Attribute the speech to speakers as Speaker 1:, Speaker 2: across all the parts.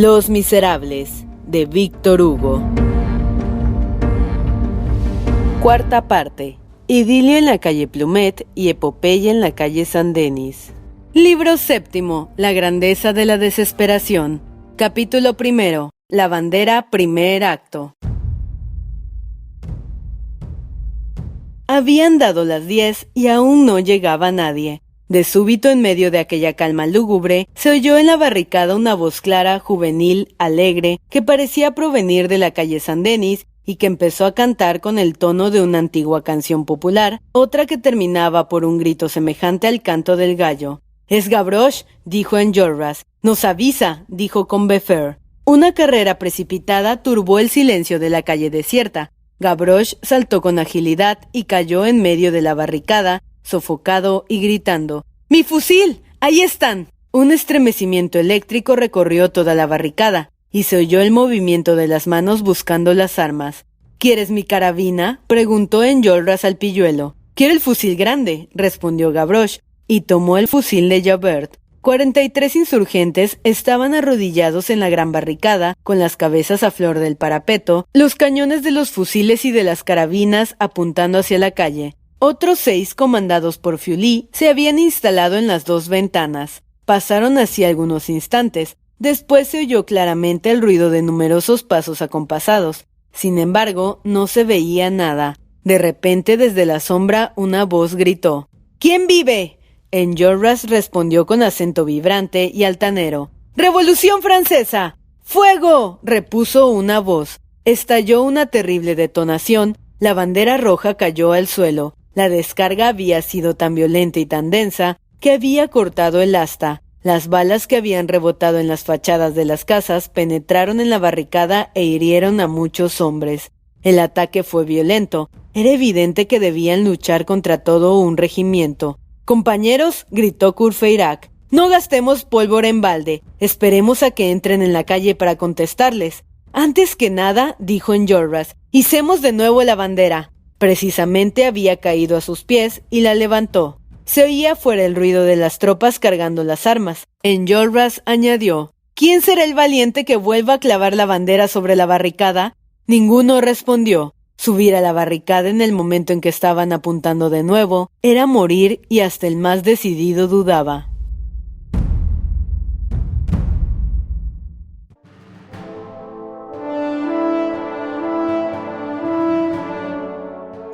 Speaker 1: Los Miserables, de Víctor Hugo. Cuarta parte. Idilio en la calle Plumet y epopeya en la calle San Denis. Libro séptimo. La grandeza de la desesperación. Capítulo primero. La bandera, primer acto. Habían dado las 10 y aún no llegaba nadie. De súbito, en medio de aquella calma lúgubre, se oyó en la barricada una voz clara, juvenil, alegre, que parecía provenir de la calle San Denis y que empezó a cantar con el tono de una antigua canción popular, otra que terminaba por un grito semejante al canto del gallo. «Es Gavroche», dijo Enjolras. «Nos avisa», dijo Combeferre. Una carrera precipitada turbó el silencio de la calle desierta. Gavroche saltó con agilidad y cayó en medio de la barricada, sofocado y gritando: «¡Mi fusil! ¡Ahí están!». Un estremecimiento eléctrico recorrió toda la barricada, y se oyó el movimiento de las manos buscando las armas. «¿Quieres mi carabina?», preguntó Enjolras al pilluelo. «Quiero el fusil grande», respondió Gavroche, y tomó el fusil de Javert. 43 insurgentes estaban arrodillados en la gran barricada, con las cabezas a flor del parapeto, los cañones de los fusiles y de las carabinas apuntando hacia la calle. Otros 6, comandados por Feuilly, se habían instalado en las dos ventanas. Pasaron así algunos instantes. Después se oyó claramente el ruido de numerosos pasos acompasados. Sin embargo, no se veía nada. De repente, desde la sombra, una voz gritó: «¿Quién vive?». Enjolras respondió con acento vibrante y altanero: «¡Revolución francesa!». «¡Fuego!», repuso una voz. Estalló una terrible detonación. La bandera roja cayó al suelo. La descarga había sido tan violenta y tan densa que había cortado el asta. Las balas que habían rebotado en las fachadas de las casas penetraron en la barricada e hirieron a muchos hombres. El ataque fue violento. Era evidente que debían luchar contra todo un regimiento. «Compañeros», gritó Courfeyrac, «no gastemos pólvora en balde. Esperemos a que entren en la calle para contestarles». «Antes que nada», dijo Enjolras, «hicemos de nuevo la bandera». Precisamente había caído a sus pies y la levantó. Se oía fuera el ruido de las tropas cargando las armas. Enjolras añadió: «¿Quién será el valiente que vuelva a clavar la bandera sobre la barricada?». Ninguno respondió. Subir a la barricada en el momento en que estaban apuntando de nuevo era morir, y hasta el más decidido dudaba.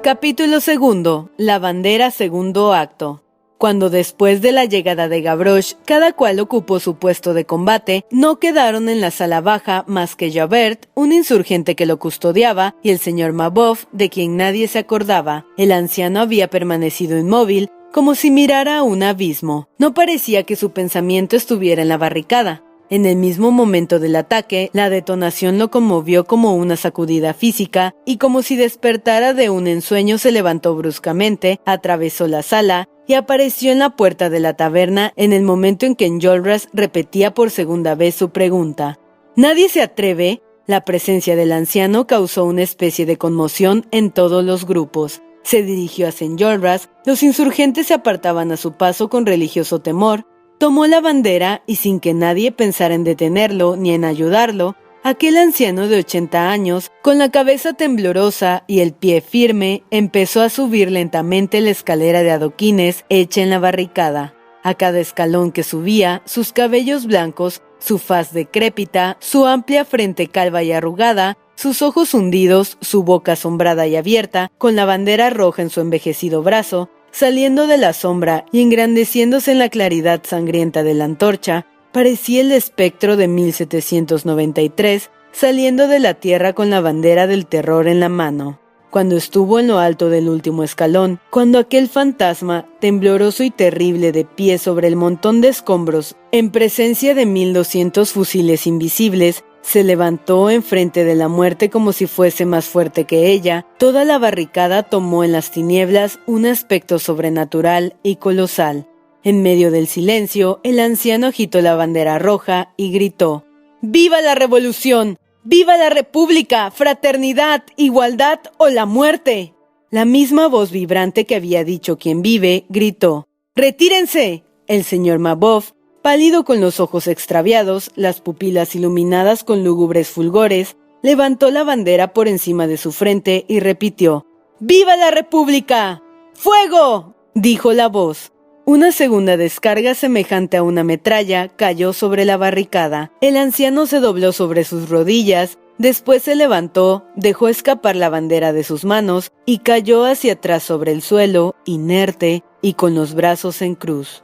Speaker 1: Capítulo segundo. La bandera, segundo acto. Cuando después de la llegada de Gavroche, cada cual ocupó su puesto de combate, no quedaron en la sala baja más que Javert, un insurgente que lo custodiaba, y el señor Mabeuf, de quien nadie se acordaba. El anciano había permanecido inmóvil, como si mirara a un abismo. No parecía que su pensamiento estuviera en la barricada. En el mismo momento del ataque, la detonación lo conmovió como una sacudida física, y como si despertara de un ensueño se levantó bruscamente, atravesó la sala y apareció en la puerta de la taberna en el momento en que Enjolras repetía por segunda vez su pregunta. «¿Nadie se atreve?». La presencia del anciano causó una especie de conmoción en todos los grupos. Se dirigió hacia Enjolras, los insurgentes se apartaban a su paso con religioso temor. Tomó la bandera y, sin que nadie pensara en detenerlo ni en ayudarlo, aquel anciano de 80 años, con la cabeza temblorosa y el pie firme, empezó a subir lentamente la escalera de adoquines hecha en la barricada. A cada escalón que subía, sus cabellos blancos, su faz decrépita, su amplia frente calva y arrugada, sus ojos hundidos, su boca asombrada y abierta, con la bandera roja en su envejecido brazo, saliendo de la sombra y engrandeciéndose en la claridad sangrienta de la antorcha, parecía el espectro de 1793 saliendo de la tierra con la bandera del terror en la mano. Cuando estuvo en lo alto del último escalón, cuando aquel fantasma, tembloroso y terrible de pie sobre el montón de escombros, en presencia de 1200 fusiles invisibles, se levantó enfrente de la muerte como si fuese más fuerte que ella, toda la barricada tomó en las tinieblas un aspecto sobrenatural y colosal. En medio del silencio, el anciano agitó la bandera roja y gritó: «¡Viva la revolución! ¡Viva la república! ¡Fraternidad, igualdad o la muerte!». La misma voz vibrante que había dicho «¿Quién vive?», gritó: «¡Retírense!». El señor Mabeuf, pálido con los ojos extraviados, las pupilas iluminadas con lúgubres fulgores, levantó la bandera por encima de su frente y repitió: ¡Viva la República! ¡Fuego!, dijo la voz. Una segunda descarga semejante a una metralla cayó sobre la barricada. El anciano se dobló sobre sus rodillas, después se levantó, dejó escapar la bandera de sus manos y cayó hacia atrás sobre el suelo, inerte y con los brazos en cruz.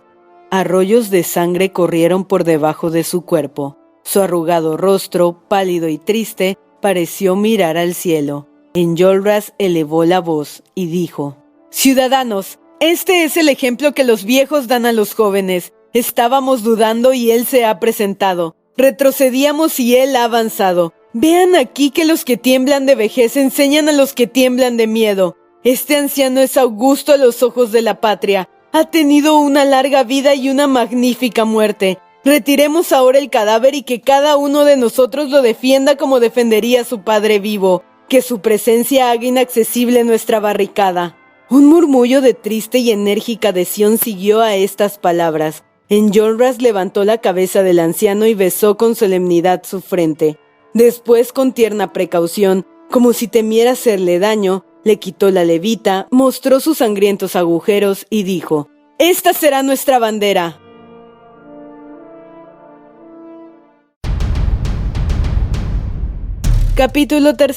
Speaker 1: Arroyos de sangre corrieron por debajo de su cuerpo. Su arrugado rostro, pálido y triste, pareció mirar al cielo. Enjolras elevó la voz y dijo: «Ciudadanos, este es el ejemplo que los viejos dan a los jóvenes. Estábamos dudando y él se ha presentado. Retrocedíamos y él ha avanzado. Vean aquí que los que tiemblan de vejez enseñan a los que tiemblan de miedo. Este anciano es augusto a los ojos de la patria. Ha tenido una larga vida y una magnífica muerte. Retiremos ahora el cadáver y que cada uno de nosotros lo defienda como defendería a su padre vivo. Que su presencia haga inaccesible nuestra barricada». Un murmullo de triste y enérgica adhesión siguió a estas palabras. Enjolras levantó la cabeza del anciano y besó con solemnidad su frente. Después, con tierna precaución, como si temiera hacerle daño, le quitó la levita, mostró sus sangrientos agujeros y dijo: «Esta será nuestra bandera». Capítulo 3.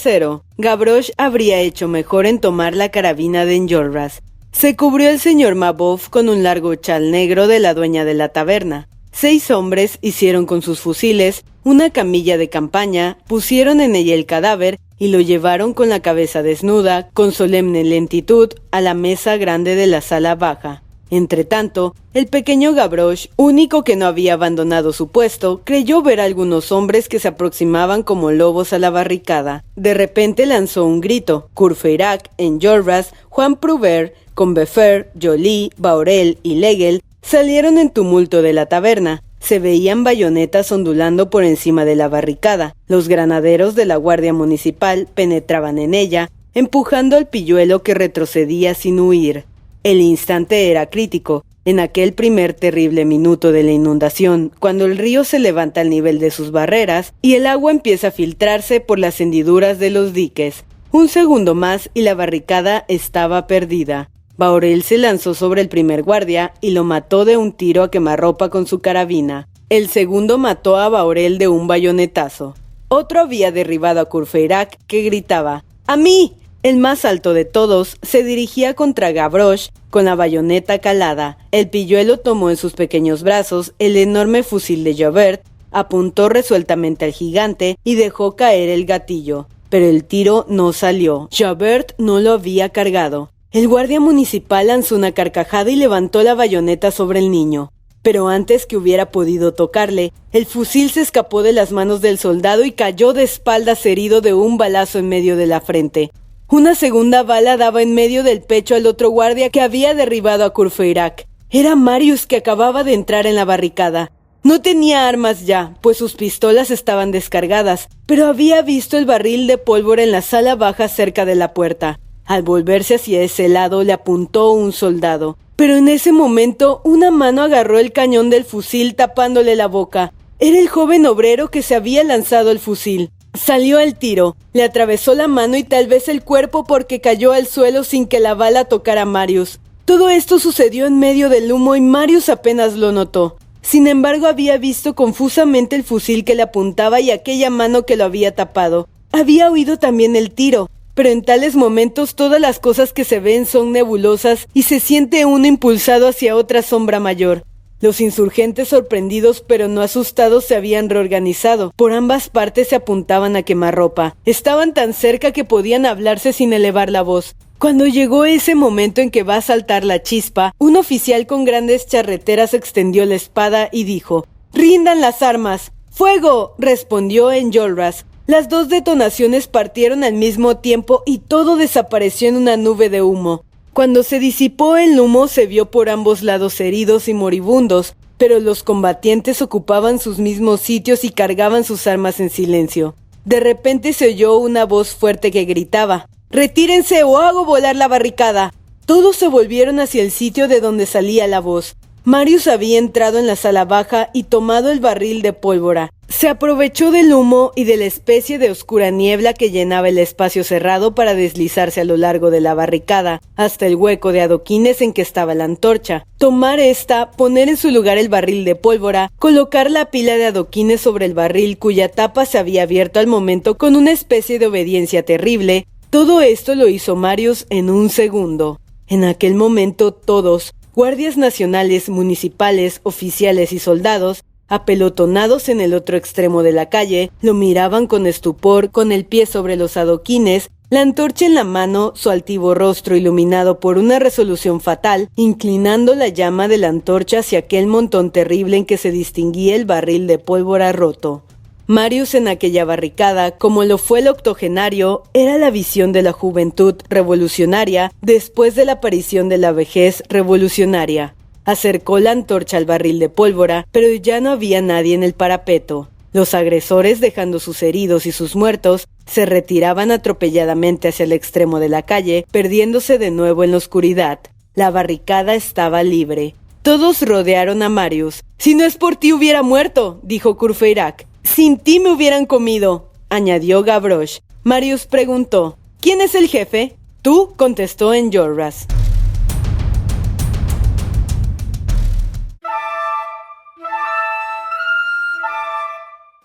Speaker 1: Gavroche habría hecho mejor en tomar la carabina de Enjolras. Se cubrió el señor Mabeuf con un largo chal negro de la dueña de la taberna. 6 hombres hicieron con sus fusiles una camilla de campaña, pusieron en ella el cadáver y lo llevaron con la cabeza desnuda, con solemne lentitud, a la mesa grande de la sala baja. Entretanto, el pequeño Gavroche, único que no había abandonado su puesto, creyó ver a algunos hombres que se aproximaban como lobos a la barricada. De repente lanzó un grito. Courfeyrac, Enjolras, Juan Prouvaire, Combeferre, Joly, Bahorel y Legel salieron en tumulto de la taberna. Se veían bayonetas ondulando por encima de la barricada. Los granaderos de la Guardia Municipal penetraban en ella, empujando al pilluelo que retrocedía sin huir. El instante era crítico. En aquel primer terrible minuto de la inundación, cuando el río se levanta al nivel de sus barreras y el agua empieza a filtrarse por las hendiduras de los diques. Un segundo más y la barricada estaba perdida. Bahorel se lanzó sobre el primer guardia y lo mató de un tiro a quemarropa con su carabina. El segundo mató a Bahorel de un bayonetazo. Otro había derribado a Courfeyrac, que gritaba: «¡A mí!». El más alto de todos se dirigía contra Gavroche con la bayoneta calada. El pilluelo tomó en sus pequeños brazos el enorme fusil de Javert, apuntó resueltamente al gigante y dejó caer el gatillo. Pero el tiro no salió. Javert no lo había cargado. El guardia municipal lanzó una carcajada y levantó la bayoneta sobre el niño. Pero antes que hubiera podido tocarle, el fusil se escapó de las manos del soldado y cayó de espaldas herido de un balazo en medio de la frente. Una segunda bala daba en medio del pecho al otro guardia que había derribado a Courfeyrac. Era Marius, que acababa de entrar en la barricada. No tenía armas ya, pues sus pistolas estaban descargadas, pero había visto el barril de pólvora en la sala baja cerca de la puerta. Al volverse hacia ese lado le apuntó un soldado, pero en ese momento una mano agarró el cañón del fusil tapándole la boca. Era el joven obrero que se había lanzado el fusil. Salió al tiro, le atravesó la mano y tal vez el cuerpo porque cayó al suelo sin que la bala tocara a Marius. Todo esto sucedió en medio del humo y Marius apenas lo notó. Sin embargo, había visto confusamente el fusil que le apuntaba y aquella mano que lo había tapado. Había oído también el tiro, pero en tales momentos todas las cosas que se ven son nebulosas y se siente uno impulsado hacia otra sombra mayor. Los insurgentes, sorprendidos pero no asustados, se habían reorganizado. Por ambas partes se apuntaban a quemarropa. Estaban tan cerca que podían hablarse sin elevar la voz. Cuando llegó ese momento en que va a saltar la chispa, un oficial con grandes charreteras extendió la espada y dijo: «¡Rindan las armas!». «¡Fuego!», respondió Enjolras. Las 2 detonaciones partieron al mismo tiempo y todo desapareció en una nube de humo. Cuando se disipó el humo se vio por ambos lados heridos y moribundos, pero los combatientes ocupaban sus mismos sitios y cargaban sus armas en silencio. De repente se oyó una voz fuerte que gritaba: «¡Retírense o hago volar la barricada!». Todos se volvieron hacia el sitio de donde salía la voz. Marius había entrado en la sala baja y tomado el barril de pólvora. Se aprovechó del humo y de la especie de oscura niebla que llenaba el espacio cerrado para deslizarse a lo largo de la barricada, hasta el hueco de adoquines en que estaba la antorcha. Tomar esta, poner en su lugar el barril de pólvora, colocar la pila de adoquines sobre el barril cuya tapa se había abierto al momento con una especie de obediencia terrible. Todo esto lo hizo Marius en un segundo. En aquel momento todos, guardias nacionales, municipales, oficiales y soldados, apelotonados en el otro extremo de la calle, lo miraban con estupor, con el pie sobre los adoquines, la antorcha en la mano, su altivo rostro iluminado por una resolución fatal, inclinando la llama de la antorcha hacia aquel montón terrible en que se distinguía el barril de pólvora roto. Marius en aquella barricada, como lo fue el octogenario, era la visión de la juventud revolucionaria después de la aparición de la vejez revolucionaria. Acercó la antorcha al barril de pólvora, pero ya no había nadie en el parapeto. Los agresores, dejando sus heridos y sus muertos, se retiraban atropelladamente hacia el extremo de la calle, perdiéndose de nuevo en la oscuridad. La barricada estaba libre. Todos rodearon a Marius. «Si no es por ti hubiera muerto», dijo Courfeyrac. «Sin ti me hubieran comido», añadió Gavroche. Marius preguntó: «¿Quién es el jefe?» «Tú», contestó Enjolras.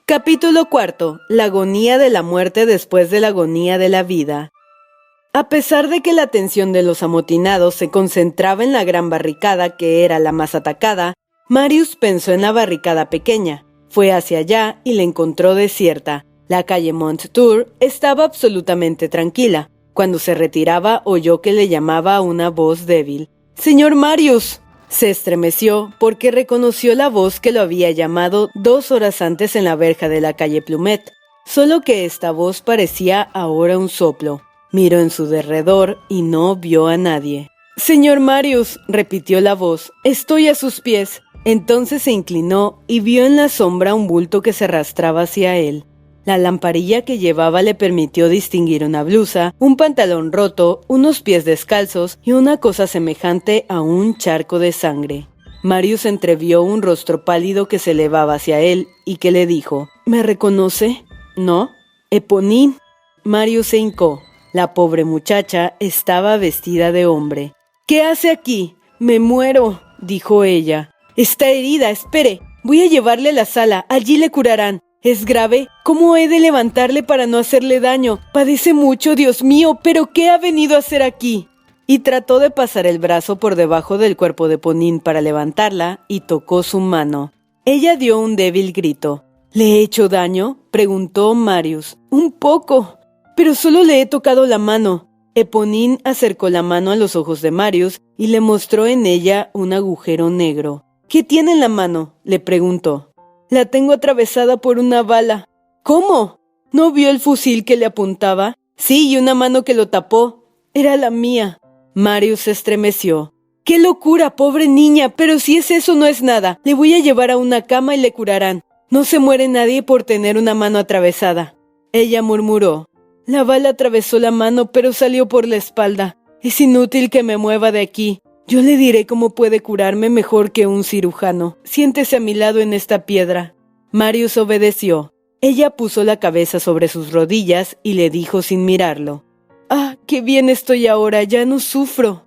Speaker 1: Capítulo 4. La agonía de la muerte después de la agonía de la vida. A pesar de que la atención de los amotinados se concentraba en la gran barricada que era la más atacada, Marius pensó en la barricada pequeña. Fue hacia allá y la encontró desierta. La calle Mondétour estaba absolutamente tranquila. Cuando se retiraba, oyó que le llamaba a una voz débil. «¡Señor Marius!». Se estremeció porque reconoció la voz que lo había llamado 2 horas antes en la verja de la calle Plumet. Solo que esta voz parecía ahora un soplo. Miró en su derredor y no vio a nadie. «Señor Marius», repitió la voz, «estoy a sus pies». Entonces se inclinó y vio en la sombra un bulto que se arrastraba hacia él. La lamparilla que llevaba le permitió distinguir una blusa, un pantalón roto, unos pies descalzos y una cosa semejante a un charco de sangre. Marius entrevió un rostro pálido que se elevaba hacia él y que le dijo: «¿Me reconoce?». «No». «Éponine». Marius se hincó. La pobre muchacha estaba vestida de hombre. «¿Qué hace aquí?». «Me muero», dijo ella. «Está herida, espere. Voy a llevarle a la sala, allí le curarán». «¿Es grave? ¿Cómo he de levantarle para no hacerle daño? Padece mucho, Dios mío, pero ¿qué ha venido a hacer aquí?». Y trató de pasar el brazo por debajo del cuerpo de Éponine para levantarla y tocó su mano. Ella dio un débil grito. «¿Le he hecho daño?», preguntó Marius. «Un poco, pero solo le he tocado la mano». Éponine acercó la mano a los ojos de Marius y le mostró en ella un agujero negro. «¿Qué tiene en la mano?», le preguntó. «La tengo atravesada por una bala». «¿Cómo? ¿No vio el fusil que le apuntaba?». «Sí, y una mano que lo tapó. Era la mía». Marius se estremeció. «¡Qué locura, pobre niña! Pero si es eso no es nada. Le voy a llevar a una cama y le curarán. No se muere nadie por tener una mano atravesada». Ella murmuró: «La bala atravesó la mano, pero salió por la espalda. Es inútil que me mueva de aquí. Yo le diré cómo puede curarme mejor que un cirujano. Siéntese a mi lado en esta piedra». Marius obedeció. Ella puso la cabeza sobre sus rodillas y le dijo sin mirarlo: «Ah, qué bien estoy ahora, ya no sufro».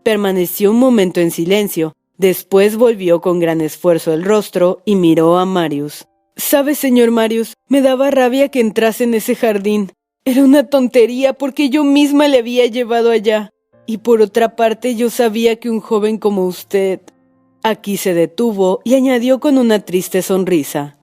Speaker 1: Permaneció un momento en silencio. Después volvió con gran esfuerzo el rostro y miró a Marius. «¿Sabe, señor Marius? Me daba rabia que entrase en ese jardín. Era una tontería porque yo misma le había llevado allá. Y por otra parte yo sabía que un joven como usted...». Aquí se detuvo y añadió con una triste sonrisa: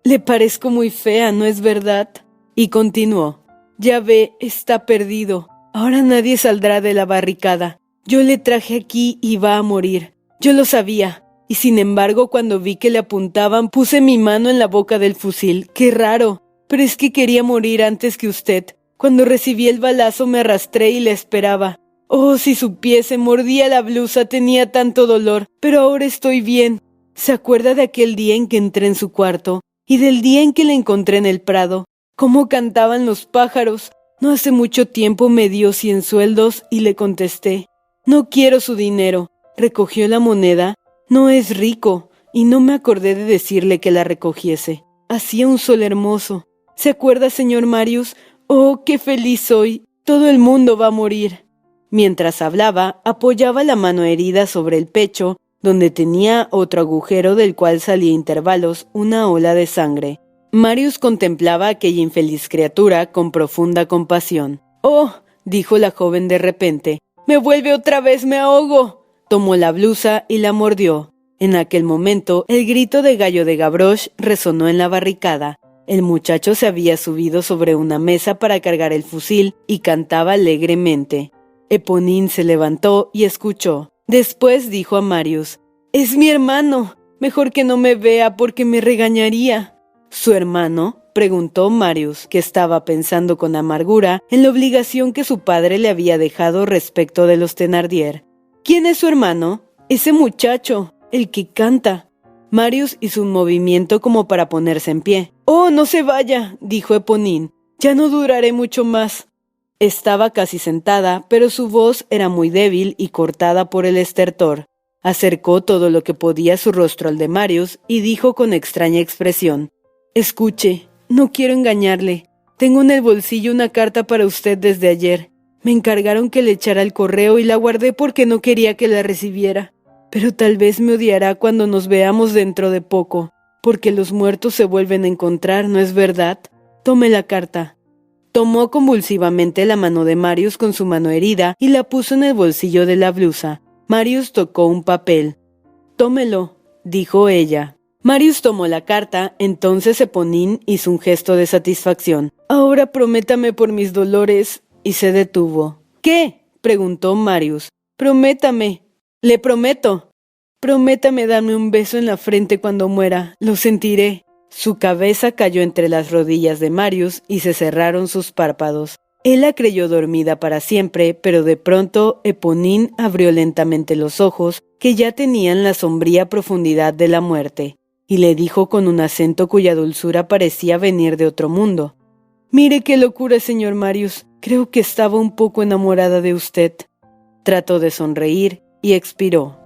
Speaker 1: «Le parezco muy fea, ¿no es verdad?». Y continuó: «Ya ve, está perdido. Ahora nadie saldrá de la barricada. Yo le traje aquí y va a morir. Yo lo sabía. Y sin embargo, cuando vi que le apuntaban, puse mi mano en la boca del fusil. ¡Qué raro! Pero es que quería morir antes que usted. Cuando recibí el balazo me arrastré y le esperaba. Oh, si supiese, mordía la blusa, tenía tanto dolor, pero ahora estoy bien». ¿Se acuerda de aquel día en que entré en su cuarto? Y del día en que le encontré en el prado. ¿Cómo cantaban los pájaros? No hace mucho tiempo me dio 100 sueldos y le contesté: «No quiero su dinero». Recogió la moneda No es rico, y no me acordé de decirle que la recogiese. Hacía un sol hermoso. ¿Se acuerda, señor Marius? ¡Oh, qué feliz soy! Todo el mundo va a morir. Mientras hablaba, apoyaba la mano herida sobre el pecho, donde tenía otro agujero del cual salía a intervalos una ola de sangre. Marius contemplaba a aquella infeliz criatura con profunda compasión. «¡Oh!», dijo la joven de repente. «¡Me vuelve otra vez, me ahogo!». Tomó la blusa y la mordió. En aquel momento, el grito de gallo de Gavroche resonó en la barricada. El muchacho se había subido sobre una mesa para cargar el fusil y cantaba alegremente. Éponine se levantó y escuchó. Después dijo a Marius: «Es mi hermano. Mejor que no me vea porque me regañaría». «¿Su hermano?», preguntó Marius, que estaba pensando con amargura en la obligación que su padre le había dejado respecto de los Thénardier. «¿Quién es su hermano?». «Ese muchacho, el que canta». Marius hizo un movimiento como para ponerse en pie. «¡Oh, no se vaya!», dijo Éponine. «Ya no duraré mucho más». Estaba casi sentada, pero su voz era muy débil y cortada por el estertor. Acercó todo lo que podía su rostro al de Marius y dijo con extraña expresión: «Escuche, no quiero engañarle. Tengo en el bolsillo una carta para usted desde ayer. Me encargaron que le echara el correo y la guardé porque no quería que la recibiera. Pero tal vez me odiará cuando nos veamos dentro de poco, porque los muertos se vuelven a encontrar, ¿no es verdad? Tome la carta». Tomó convulsivamente la mano de Marius con su mano herida y la puso en el bolsillo de la blusa. Marius tocó un papel. «Tómelo», dijo ella. Marius tomó la carta, entonces Éponine hizo un gesto de satisfacción. «Ahora prométame por mis dolores», y se detuvo. «¿Qué?», preguntó Marius. «Prométame». «Le prometo». «Prométame darme un beso en la frente cuando muera, lo sentiré». Su cabeza cayó entre las rodillas de Marius y se cerraron sus párpados. Él la creyó dormida para siempre, pero de pronto Éponine abrió lentamente los ojos, que ya tenían la sombría profundidad de la muerte, y le dijo con un acento cuya dulzura parecía venir de otro mundo: «Mire qué locura, señor Marius. Creo que estaba un poco enamorada de usted». Trató de sonreír y expiró.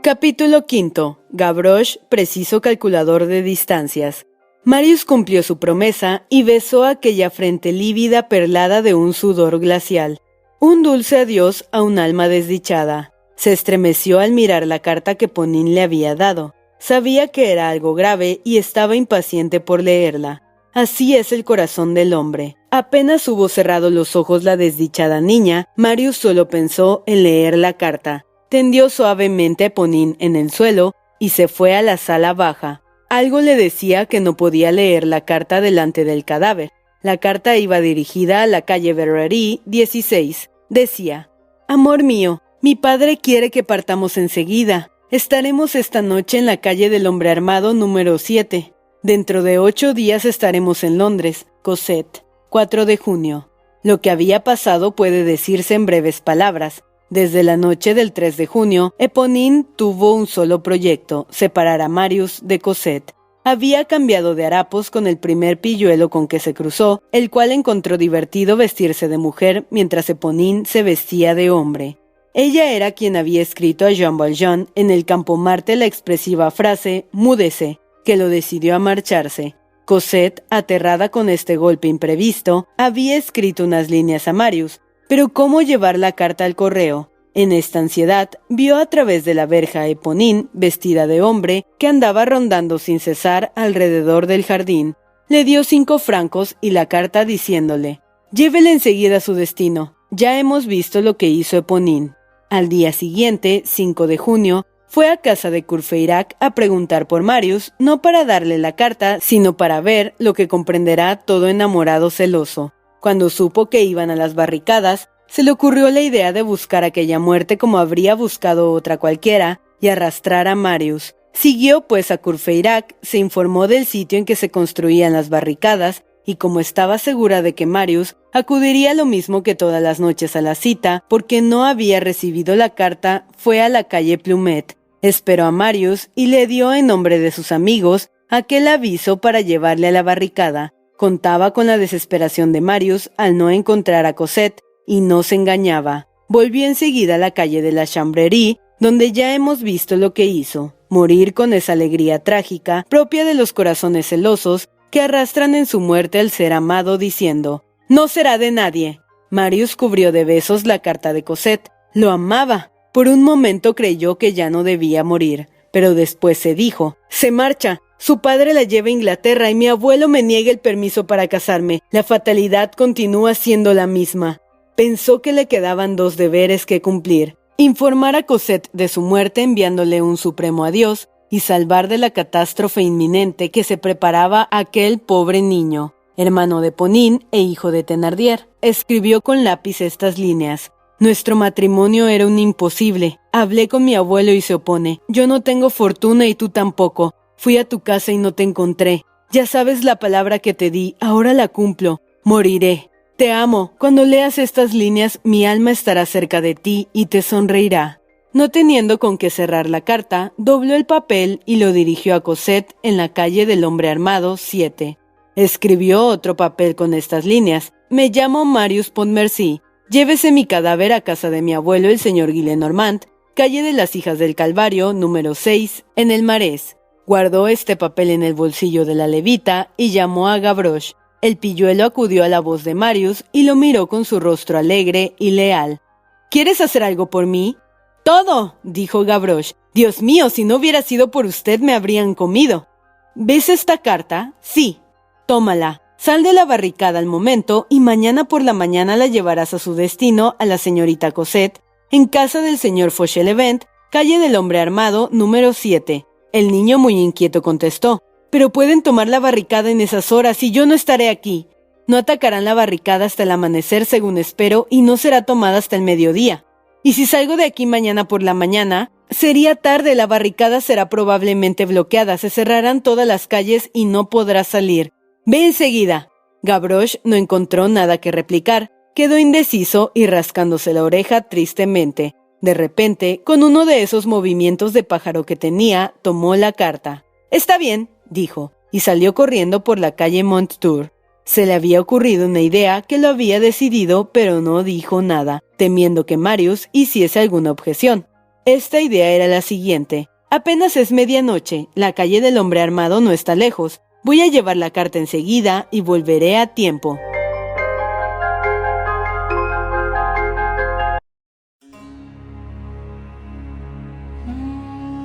Speaker 1: Capítulo 5. Gavroche, preciso calculador de distancias. Marius cumplió su promesa y besó aquella frente lívida perlada de un sudor glacial. Un dulce adiós a un alma desdichada. Se estremeció al mirar la carta que Éponine le había dado. Sabía que era algo grave y estaba impaciente por leerla. Así es el corazón del hombre. Apenas hubo cerrado los ojos la desdichada niña, Marius solo pensó en leer la carta. Tendió suavemente a Éponine en el suelo y se fue a la sala baja. Algo le decía que no podía leer la carta delante del cadáver. La carta iba dirigida a la calle Verrerie 16. Decía: «Amor mío, mi padre quiere que partamos enseguida. Estaremos esta noche en la calle del Hombre Armado número 7. Dentro de 8 días estaremos en Londres. Cosette. 4 de junio». Lo que había pasado puede decirse en breves palabras. Desde la noche del 3 de junio, Éponine tuvo un solo proyecto: separar a Marius de Cosette. Había cambiado de harapos con el primer pilluelo con que se cruzó, el cual encontró divertido vestirse de mujer mientras Éponine se vestía de hombre. Ella era quien había escrito a Jean Valjean en el Campo Marte la expresiva frase «múdese», que lo decidió a marcharse. Cosette, aterrada con este golpe imprevisto, había escrito unas líneas a Marius. Pero ¿cómo llevar la carta al correo? En esta ansiedad, vio a través de la verja a Éponine, vestida de hombre, que andaba rondando sin cesar alrededor del jardín. Le dio 5 francos y la carta diciéndole: «Llévele enseguida a su destino. Ya hemos visto lo que hizo Éponine». Al día siguiente, 5 de junio, fue a casa de Courfeyrac a preguntar por Marius, no para darle la carta, sino para ver lo que comprenderá todo enamorado celoso. Cuando supo que iban a las barricadas, se le ocurrió la idea de buscar aquella muerte como habría buscado otra cualquiera y arrastrar a Marius. Siguió pues a Courfeyrac, se informó del sitio en que se construían las barricadas y como estaba segura de que Marius acudiría lo mismo que todas las noches a la cita porque no había recibido la carta, fue a la calle Plumet. Esperó a Marius y le dio en nombre de sus amigos aquel aviso para llevarle a la barricada. Contaba con la desesperación de Marius al no encontrar a Cosette, y no se engañaba. Volvió enseguida a la calle de la Chambrerie, donde ya hemos visto lo que hizo: morir con esa alegría trágica propia de los corazones celosos que arrastran en su muerte al ser amado, diciendo: «No será de nadie». Marius cubrió de besos la carta de Cosette. Lo amaba. Por un momento creyó que ya no debía morir, pero después se dijo: «Se marcha. Su padre la lleva a Inglaterra y mi abuelo me niega el permiso para casarme. La fatalidad continúa siendo la misma». Pensó que le quedaban dos deberes que cumplir: informar a Cosette de su muerte enviándole un supremo adiós, y salvar de la catástrofe inminente que se preparaba aquel pobre niño, hermano de Ponine e hijo de Thénardier. Escribió con lápiz estas líneas: «Nuestro matrimonio era un imposible. Hablé con mi abuelo y se opone. Yo no tengo fortuna y tú tampoco. Fui a tu casa y no te encontré. Ya sabes la palabra que te di, ahora la cumplo. Moriré. Te amo. Cuando leas estas líneas, mi alma estará cerca de ti y te sonreirá». No teniendo con qué cerrar la carta, dobló el papel y lo dirigió a Cosette en la calle del Hombre Armado 7. Escribió otro papel con estas líneas: «Me llamo Marius Pontmercy. Llévese mi cadáver a casa de mi abuelo el señor Gillenormand, calle de las Hijas del Calvario, número 6, en el Marais». Guardó este papel en el bolsillo de la levita y llamó a Gavroche. El pilluelo acudió a la voz de Marius y lo miró con su rostro alegre y leal. «¿Quieres hacer algo por mí?» «Todo», dijo Gavroche. «Dios mío, si no hubiera sido por usted me habrían comido». «¿Ves esta carta?» «Sí». «Tómala. Sal de la barricada al momento y mañana por la mañana la llevarás a su destino a la señorita Cosette, en casa del señor Fauchelevent, calle del Hombre Armado, número 7. El niño, muy inquieto, contestó: «Pero pueden tomar la barricada en esas horas y yo no estaré aquí». «No atacarán la barricada hasta el amanecer, según espero, y no será tomada hasta el mediodía. Y si salgo de aquí mañana por la mañana, sería tarde, la barricada será probablemente bloqueada, se cerrarán todas las calles y no podrás salir. Ve enseguida». Gavroche no encontró nada que replicar, quedó indeciso y rascándose la oreja tristemente. De repente, con uno de esos movimientos de pájaro que tenía, tomó la carta. «Está bien», dijo, y salió corriendo por la calle Mondetour. Se le había ocurrido una idea que lo había decidido, pero no dijo nada, temiendo que Marius hiciese alguna objeción. Esta idea era la siguiente: «Apenas es medianoche, la calle del Hombre Armado no está lejos. Voy a llevar la carta enseguida y volveré a tiempo».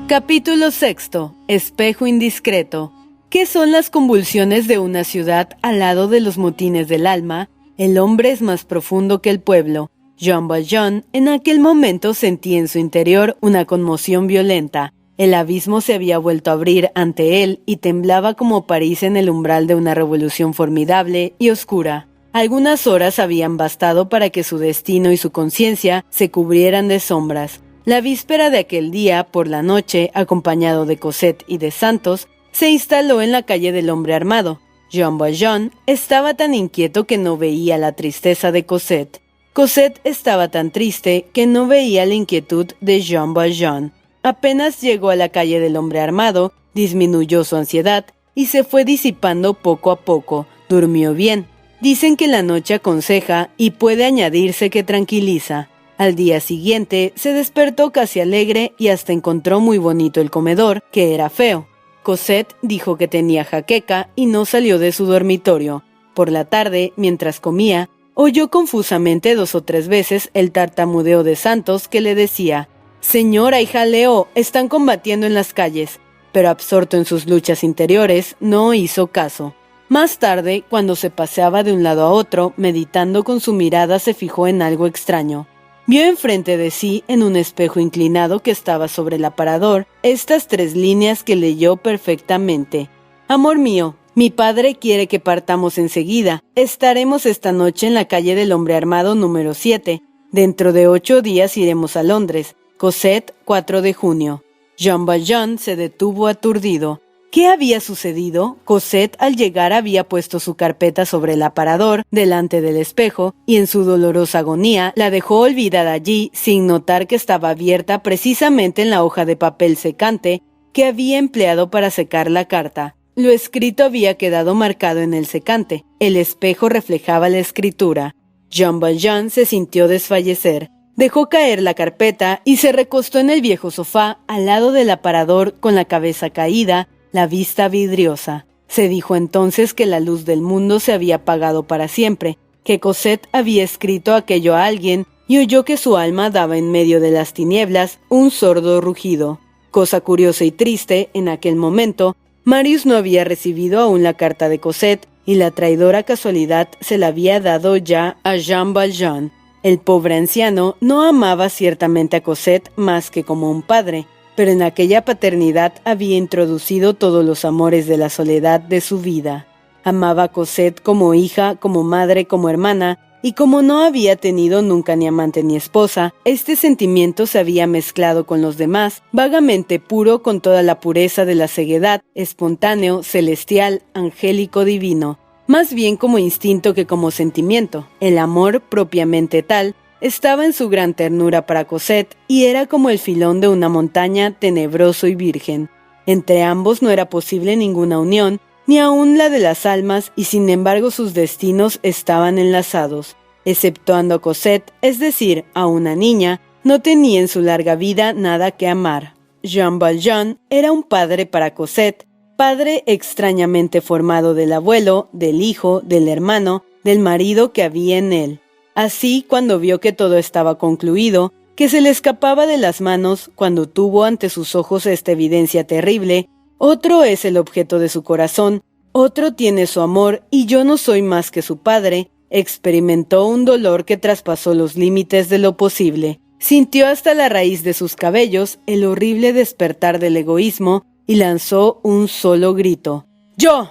Speaker 1: Capítulo 6. Espejo indiscreto. ¿Qué son las convulsiones de una ciudad al lado de los motines del alma? El hombre es más profundo que el pueblo. Jean Valjean en aquel momento sentía en su interior una conmoción violenta. El abismo se había vuelto a abrir ante él y temblaba como París en el umbral de una revolución formidable y oscura. Algunas horas habían bastado para que su destino y su conciencia se cubrieran de sombras. La víspera de aquel día, por la noche, acompañado de Cosette y de Santos, se instaló en la calle del Hombre Armado. Jean Valjean estaba tan inquieto que no veía la tristeza de Cosette. Cosette estaba tan triste que no veía la inquietud de Jean Valjean. Apenas llegó a la calle del Hombre Armado, disminuyó su ansiedad y se fue disipando poco a poco. Durmió bien. Dicen que la noche aconseja y puede añadirse que tranquiliza. Al día siguiente se despertó casi alegre y hasta encontró muy bonito el comedor, que era feo. Cosette dijo que tenía jaqueca y no salió de su dormitorio. Por la tarde, mientras comía, oyó confusamente 2 o 3 veces el tartamudeo de Santos que le decía: «Señora y jaleo, están combatiendo en las calles», pero absorto en sus luchas interiores, no hizo caso. Más tarde, cuando se paseaba de un lado a otro, meditando, con su mirada se fijó en algo extraño. Vio enfrente de sí, en un espejo inclinado que estaba sobre el aparador, estas 3 líneas que leyó perfectamente: «Amor mío, mi padre quiere que partamos enseguida. Estaremos esta noche en la calle del Hombre Armado número 7. Dentro de 8 días iremos a Londres. Cosette, 4 de junio». Jean Valjean se detuvo aturdido. ¿Qué había sucedido? Cosette al llegar había puesto su carpeta sobre el aparador, delante del espejo, y en su dolorosa agonía la dejó olvidada allí, sin notar que estaba abierta precisamente en la hoja de papel secante que había empleado para secar la carta. Lo escrito había quedado marcado en el secante. El espejo reflejaba la escritura. Jean Valjean se sintió desfallecer. Dejó caer la carpeta y se recostó en el viejo sofá al lado del aparador con la cabeza caída, la vista vidriosa. Se dijo entonces que la luz del mundo se había apagado para siempre, que Cosette había escrito aquello a alguien y oyó que su alma daba en medio de las tinieblas un sordo rugido. Cosa curiosa y triste, en aquel momento, Marius no había recibido aún la carta de Cosette y la traidora casualidad se la había dado ya a Jean Valjean. El pobre anciano no amaba ciertamente a Cosette más que como un padre, pero en aquella paternidad había introducido todos los amores de la soledad de su vida. Amaba a Cosette como hija, como madre, como hermana, y como no había tenido nunca ni amante ni esposa, este sentimiento se había mezclado con los demás, vagamente puro con toda la pureza de la ceguedad, espontáneo, celestial, angélico, divino, más bien como instinto que como sentimiento. El amor, propiamente tal, estaba en su gran ternura para Cosette y era como el filón de una montaña tenebroso y virgen. Entre ambos no era posible ninguna unión, ni aun la de las almas, y sin embargo sus destinos estaban enlazados. Exceptuando a Cosette, es decir, a una niña, no tenía en su larga vida nada que amar. Jean Valjean era un padre para Cosette, padre extrañamente formado del abuelo, del hijo, del hermano, del marido que había en él. Así, cuando vio que todo estaba concluido, que se le escapaba de las manos, cuando tuvo ante sus ojos esta evidencia terrible, otro es el objeto de su corazón, otro tiene su amor y yo no soy más que su padre, experimentó un dolor que traspasó los límites de lo posible. Sintió hasta la raíz de sus cabellos el horrible despertar del egoísmo y lanzó un solo grito. ¡Yo!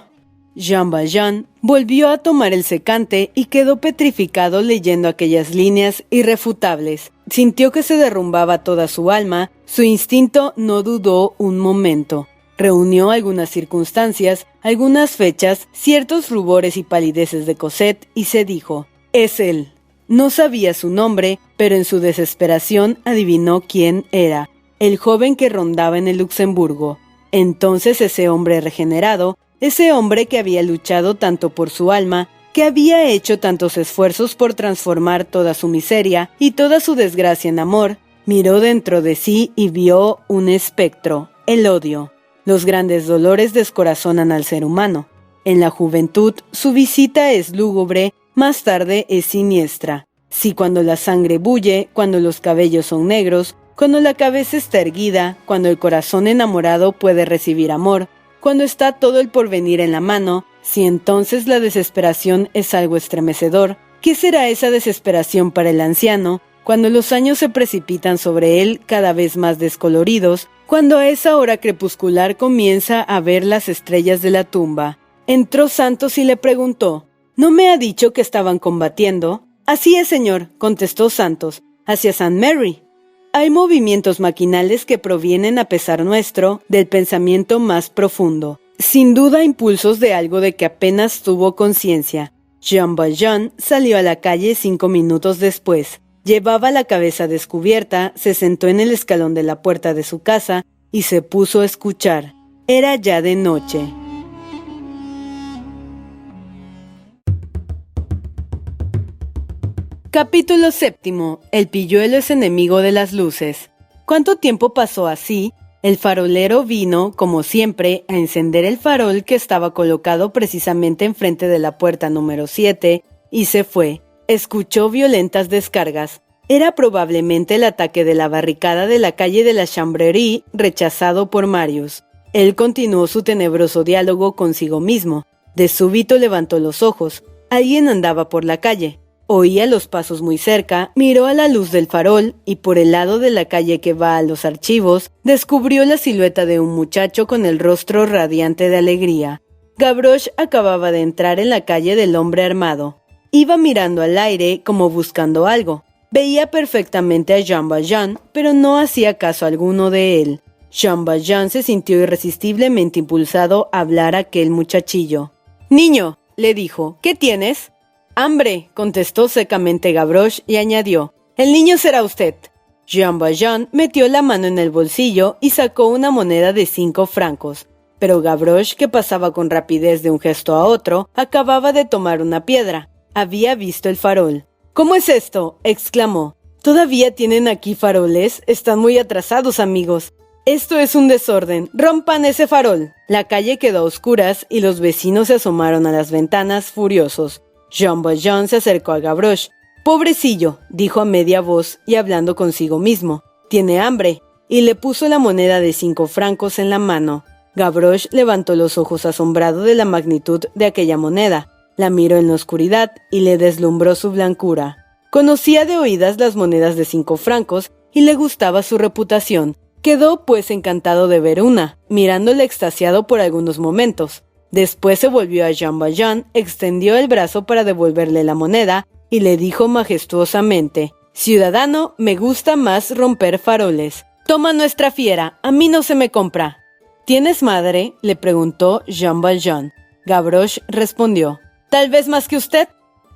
Speaker 1: Jean Valjean volvió a tomar el secante y quedó petrificado leyendo aquellas líneas irrefutables. Sintió que se derrumbaba toda su alma, su instinto no dudó un momento. Reunió algunas circunstancias, algunas fechas, ciertos rubores y palideces de Cosette y se dijo, «Es él». No sabía su nombre, pero en su desesperación adivinó quién era, el joven que rondaba en el Luxemburgo. Entonces ese hombre regenerado, ese hombre que había luchado tanto por su alma, que había hecho tantos esfuerzos por transformar toda su miseria y toda su desgracia en amor, miró dentro de sí y vio un espectro, el odio. Los grandes dolores descorazonan al ser humano. En la juventud, su visita es lúgubre, más tarde es siniestra. Si cuando la sangre bulle, cuando los cabellos son negros, cuando la cabeza está erguida, cuando el corazón enamorado puede recibir amor, cuando está todo el porvenir en la mano, si entonces la desesperación es algo estremecedor, ¿qué será esa desesperación para el anciano, cuando los años se precipitan sobre él cada vez más descoloridos, cuando a esa hora crepuscular comienza a ver las estrellas de la tumba? Entró Santos y le preguntó, ¿no me ha dicho que estaban combatiendo? Así es, señor, contestó Santos, hacia St. Mary. Hay movimientos maquinales que provienen, a pesar nuestro, del pensamiento más profundo. Sin duda impulsos de algo de que apenas tuvo conciencia. Jean Valjean salió a la calle 5 minutos después. Llevaba la cabeza descubierta, se sentó en el escalón de la puerta de su casa y se puso a escuchar. Era ya de noche. Capítulo 7. El pilluelo es enemigo de las luces. ¿Cuánto tiempo pasó así? El farolero vino, como siempre, a encender el farol que estaba colocado precisamente enfrente de la puerta número 7 y se fue. Escuchó violentas descargas. Era probablemente el ataque de la barricada de la calle de la Chanvrerie rechazado por Marius. Él continuó su tenebroso diálogo consigo mismo. De súbito levantó los ojos. Alguien andaba por la calle. Oía los pasos muy cerca, miró a la luz del farol y por el lado de la calle que va a los archivos, descubrió la silueta de un muchacho con el rostro radiante de alegría. Gavroche acababa de entrar en la calle del hombre armado. Iba mirando al aire como buscando algo. Veía perfectamente a Jean Valjean, pero no hacía caso alguno de él. Jean Valjean se sintió irresistiblemente impulsado a hablar a aquel muchachillo. «Niño», le dijo, «¿qué tienes?» «Hambre», contestó secamente Gavroche y añadió, «el niño será usted». Jean Valjean metió la mano en el bolsillo y sacó una moneda de 5 francos. pero Gavroche, que pasaba con rapidez de un gesto a otro, acababa de tomar una piedra. Había visto el farol. «¿Cómo es esto?», exclamó. «¿Todavía tienen aquí faroles? Están muy atrasados, amigos. Esto es un desorden. ¡Rompan ese farol!». La calle quedó a oscuras y los vecinos se asomaron a las ventanas furiosos. Jean Valjean se acercó a Gavroche. «Pobrecillo», dijo a media voz y hablando consigo mismo. «Tiene hambre», y le puso la moneda de 5 francos en la mano. Gavroche levantó los ojos asombrado de la magnitud de aquella moneda. La miró en la oscuridad y le deslumbró su blancura. Conocía de oídas las monedas de 5 francos y le gustaba su reputación. Quedó pues encantado de ver una, mirándola extasiado por algunos momentos. Después se volvió a Jean Valjean, extendió el brazo para devolverle la moneda y le dijo majestuosamente: «Ciudadano, me gusta más romper faroles. Toma nuestra fiera, a mí no se me compra». «¿Tienes madre?», le preguntó Jean Valjean. Gavroche respondió: «Tal vez más que usted».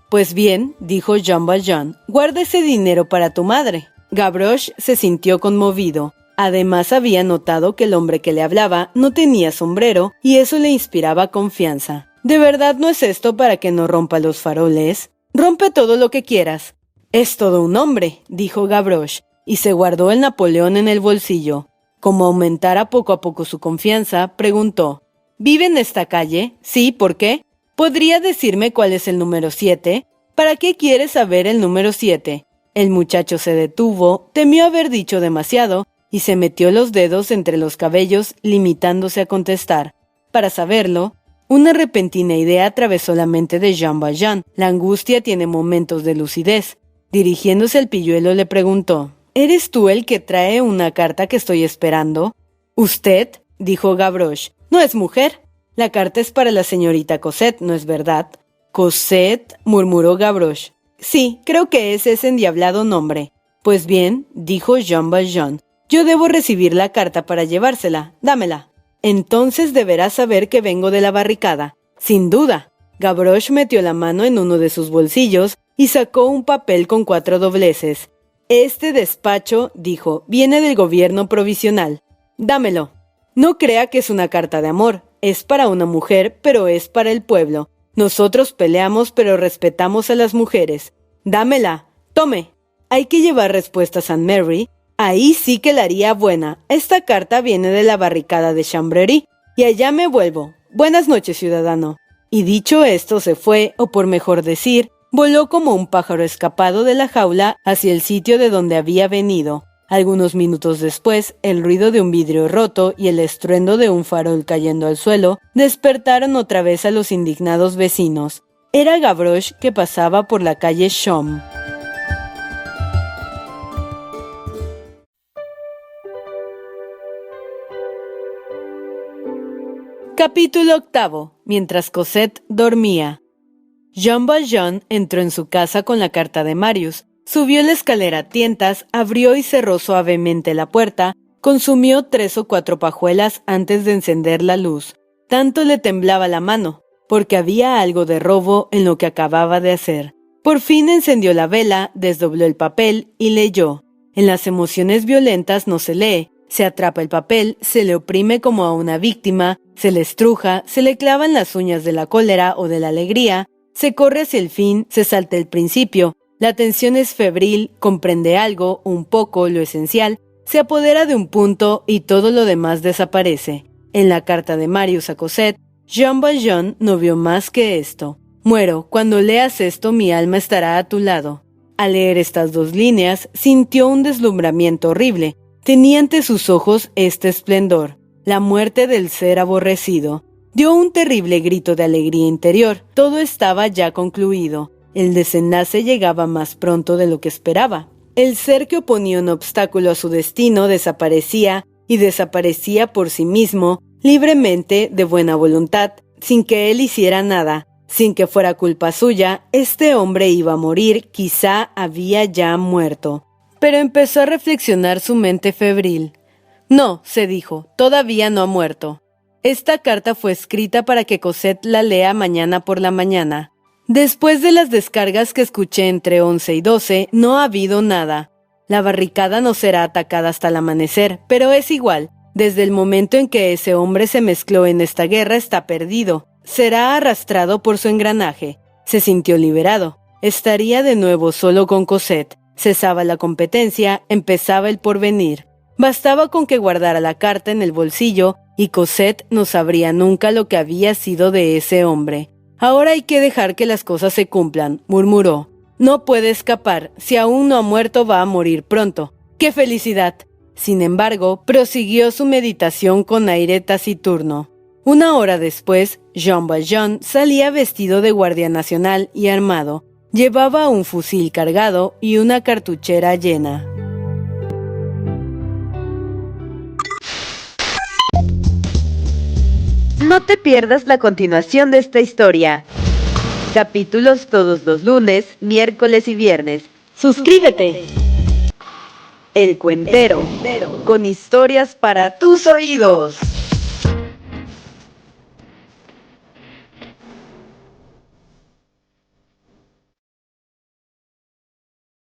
Speaker 1: «Pues bien», dijo Jean Valjean, «guarda ese dinero para tu madre». Gavroche se sintió conmovido. Además había notado que el hombre que le hablaba no tenía sombrero y eso le inspiraba confianza. «¿De verdad no es esto para que no rompa los faroles? Rompe todo lo que quieras». «Es todo un hombre», dijo Gavroche, y se guardó el Napoleón en el bolsillo. Como aumentara poco a poco su confianza, preguntó: «¿Vive en esta calle?» «Sí, ¿por qué?» «¿Podría decirme cuál es el número 7? ¿Para qué quiere saber el número 7? El muchacho se detuvo, temió haber dicho demasiado, y se metió los dedos entre los cabellos, limitándose a contestar. Para saberlo, una repentina idea atravesó la mente de Jean Valjean. La angustia tiene momentos de lucidez. Dirigiéndose al pilluelo le preguntó: «¿Eres tú el que trae una carta que estoy esperando?» «¿Usted?», dijo Gavroche. «No es mujer. La carta es para la señorita Cosette, ¿no es verdad?» «¿Cosette?», murmuró Gavroche. «Sí, creo que es ese endiablado nombre». «Pues bien», dijo Jean Valjean, «yo debo recibir la carta para llevársela. Dámela». «Entonces deberás saber que vengo de la barricada». «Sin duda». Gavroche metió la mano en uno de sus bolsillos y sacó un papel con 4 dobleces. «Este despacho», dijo, «viene del gobierno provisional. Dámelo». «No crea que es una carta de amor. Es para una mujer, pero es para el pueblo. Nosotros peleamos, pero respetamos a las mujeres. Dámela. Tome». «Hay que llevar respuesta a Saint Mary». «Ahí sí que la haría buena. Esta carta viene de la barricada de Chambéry, y allá me vuelvo. Buenas noches, ciudadano». Y dicho esto se fue, o por mejor decir, voló como un pájaro escapado de la jaula hacia el sitio de donde había venido. Algunos minutos después, el ruido de un vidrio roto y el estruendo de un farol cayendo al suelo despertaron otra vez a los indignados vecinos. Era Gavroche, que pasaba por la calle Chaume. Capítulo 8. Mientras Cosette dormía. Jean Valjean entró en su casa con la carta de Marius, subió la escalera a tientas, abrió y cerró suavemente la puerta, consumió 3 o 4 pajuelas antes de encender la luz. Tanto le temblaba la mano, porque había algo de robo en lo que acababa de hacer. Por fin encendió la vela, desdobló el papel y leyó. En las emociones violentas no se lee. Se atrapa el papel, se le oprime como a una víctima, se le estruja, se le clavan las uñas de la cólera o de la alegría, se corre hacia el fin, se salta el principio, la tensión es febril, comprende algo, un poco, lo esencial, se apodera de un punto y todo lo demás desaparece. En la carta de Marius a Cosette, Jean Valjean no vio más que esto. «Muero, cuando leas esto mi alma estará a tu lado». Al leer estas 2 líneas, sintió un deslumbramiento horrible. Tenía ante sus ojos este esplendor, la muerte del ser aborrecido. Dio un terrible grito de alegría interior. Todo estaba ya concluido. El desenlace llegaba más pronto de lo que esperaba. El ser que oponía un obstáculo a su destino desaparecía, y desaparecía por sí mismo, libremente, de buena voluntad, sin que él hiciera nada, sin que fuera culpa suya. Este hombre iba a morir, quizá había ya muerto. Pero empezó a reflexionar su mente febril. «No», se dijo, «todavía no ha muerto. Esta carta fue escrita para que Cosette la lea mañana por la mañana. Después de las descargas que escuché entre 11 y 12, no ha habido nada. La barricada no será atacada hasta el amanecer, pero es igual. Desde el momento en que ese hombre se mezcló en esta guerra está perdido. Será arrastrado por su engranaje. Se sintió liberado. Estaría de nuevo solo con Cosette. Cesaba la competencia, empezaba el porvenir. Bastaba con que guardara la carta en el bolsillo y Cosette no sabría nunca lo que había sido de ese hombre. Ahora hay que dejar que las cosas se cumplan, murmuró. No puede escapar, si aún no ha muerto va a morir pronto. ¡Qué felicidad! Sin embargo, prosiguió su meditación con aire taciturno. Una hora después, Jean Valjean salía vestido de guardia nacional y armado. Llevaba un fusil cargado y una cartuchera llena.
Speaker 2: No te pierdas la continuación de esta historia. Capítulos todos los lunes, miércoles y viernes.
Speaker 1: ¡Suscríbete!
Speaker 2: El Cuentero, con historias para tus oídos.